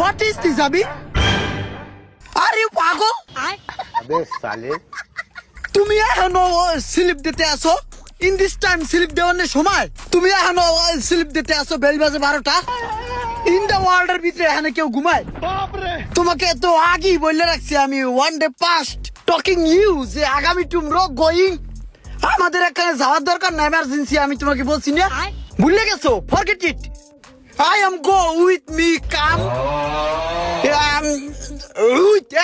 What is this, Abhi? Are you পাগল? अबे साले তুমি এখনো স্লিপ দিতে আসো? ইন দিস টাইম স্লিপ দেওয়ার সময় তুমি এখনো স্লিপ দিতে আসো? বেল বাজে 12টা। ইন দ্য ওয়ার্ল্ডের ভিতরে এখানে কেউ ঘুমায়? তোমাকে তো আগেই বলে রাখছি আমি, one day past talking you, যে আগামী টুমরো গোয়িং। আমাদের এখানে যাওয়ার দরকার না, এমার্জেন্সি। আমি তোমাকে বলছি না, ভুলে গেছো? Forget it. I am go with me, come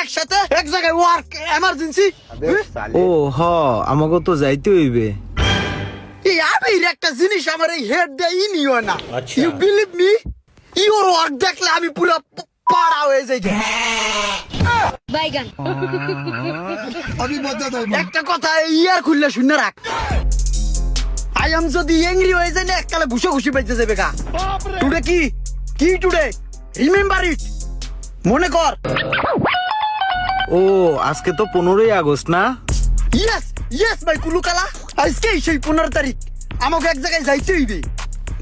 একসাথে এক জায়গায় ওয়ার্ক এমার্জেন্সি। अबे साले ও হ আমাকে তো যাইতে হইবে। এই আবির একটা জিনিস আমার এই হেড দিয়ে নিও না। আচ্ছা। You believe me, your work দেখলে আমি পুরো পাড়া হয়ে যাই। বাইগান একটা কথা ইয়ার খুললে শূন্য রাখ। আই এম যদি এংরি হয়ে যায় না, এককালে ভুসো খুশি পাইতে যাবে গা। টুডে কি কি টুডে, রিমেম্বার ইট, মনে কর। ও আজকে তো 15ই আগস্ট না? ইয়েস ইয়েস ভাই কুলুকালা, আজকে সেই 15 তারিখ আমাকে এক জায়গায় যাইতে হইবে।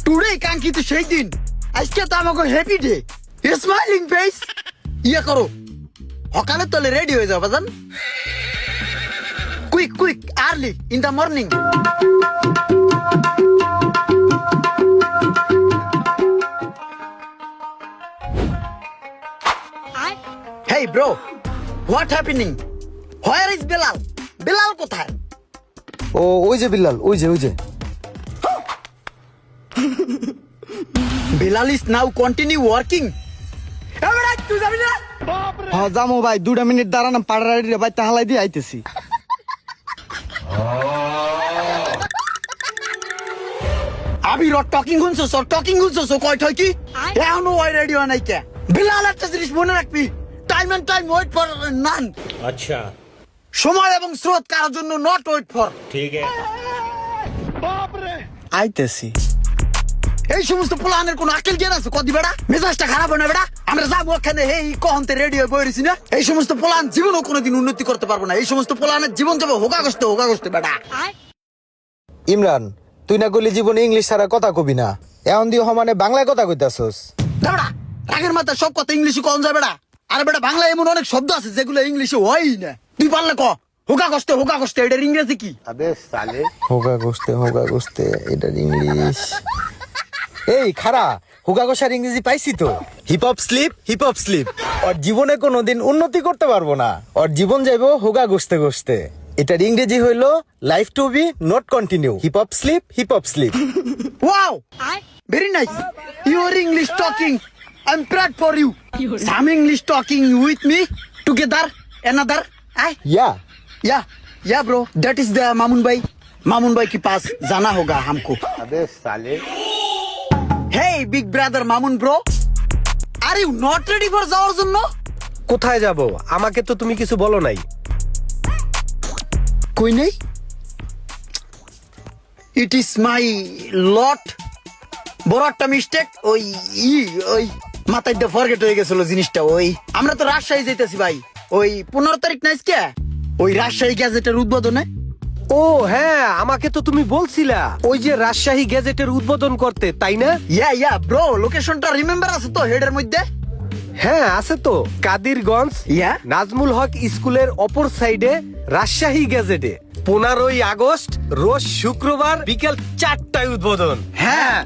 টুডে কাঙ্ক্ষিত সেই দিন, আজকে তো আমাকে হ্যাপি ডে, স্মাইলিং ফেস। ইয়ে করো, সকালে তোলে রেডি হয়ে যাও বাজান। Quick quick early in the morning. Hey bro, what happening? Where is Belal? Belal কোথায়? ও ওই যে বিল্লাল, ওই যে Belal is now continue working. এবারে তুই যাবি না? হ্যাঁ যামো ভাই, 2 মিনিট দাঁড়ান, পাড়াড়ি রে ভাই তাহলাই দিয়ে আইতেছি। আবি রট টকিং হুনছস, টকিং হুনছস, কয় ঠই কি? এখনো ওই রেডিও নাই কে? বেলাল একটা জিনিস মনে রাখবি, time and time wait for none. अच्छा সময় এবং স্রোত কারোর জন্য নট ওয়েট ফর। ठीक है আইতেছি। এই সমস্ত প্ল্যানের কোন আকেল জ্ঞান আছে? কদি বেড়া মেজাজটা খারাপ হয় না বেড়া? আমরা যাবো ওখানে, এই কহন্তে রেডিও বইরেছি না। এই সমস্ত প্ল্যান জীবনও কোনোদিন উন্নতি করতে পারবো না। এই সমস্ত প্ল্যানের জীবন যাবে হোগা কষ্ট বেড়া। ইমরান, তুই না কইলি জীবনে ইংলিশ ছাড়া কথা কবি না, এখন দিয়ে সমানে বাংলায় কথা কইতাছস। বেড়া রাগের মাথায় সব কথা ইংলিশে কন যায় বেড়া। আরে বেড়া বাংলায় এমন অনেক শব্দ আছে যেগুলো ইংলিশে হয়ই না। তুই পারলে ক, হোগা কষ্ট এটার ইংরেজি কি? अबे साले হোগা গোস্তে এটা ইংলিশ। এই খারা, হোগা গোসার ইংরেজি পাইছি তো। Heap hop slip. ওর জীবনে কোনোদিন উন্নতি করতে পারবো না, ওর জীবন যাইবো হোগা গোস্তে। এটার ইংরেজি হইলো life to be not continue. Hip hop sleep. Wow, very nice, your English talking. I am proud for you. Some English talking with me together another. Yeah yeah bro, that is the Mamun भाई के पास जाना होगा हमको। अबे साले hey big brother Mamun bro, are you not ready for যাওয়ার জন্য? কোথায় যাব? আমাকে তো তুমি কিছু বলো নাই। কই নেই? ইট ইজ মাই লট, বড় একটা মিস্টেক। ওই মাথায় দিয়ে ফরগেট হয়ে গেছিল জিনিসটা। ওই আমরা তো রাজশাহী যাইতেছি ভাই, ওই 15 তারিখ না আজকে, ওই রাজশাহী গ্যাজেটের উদ্বোধনে। ও হ্যাঁ, আমাকে তো তুমি বলছিলা ওই যে রাজশাহী গ্যাজেটের উদ্বোধন করতে, তাই না? ইয়া ব্রো, লোকেশনটা রিমেম্বার আছে তো হেডের মধ্যে? হ্যাঁ আছে তো, কাদিরগঞ্জ ইয়া নাজমুল হক স্কুলের অপর সাইডে রাজশাহী গ্যাজেটে 15ই আগস্ট রোজ শুক্রবার বিকেল 4টায় উদ্বোধন। হ্যাঁ,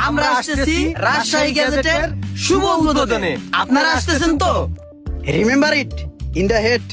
আমরা আসতেছি রাজশাহী গ্যাজেটের শুভ উদ্বোধনে। আপনারা আসতেছেন তো? Remember it in the head.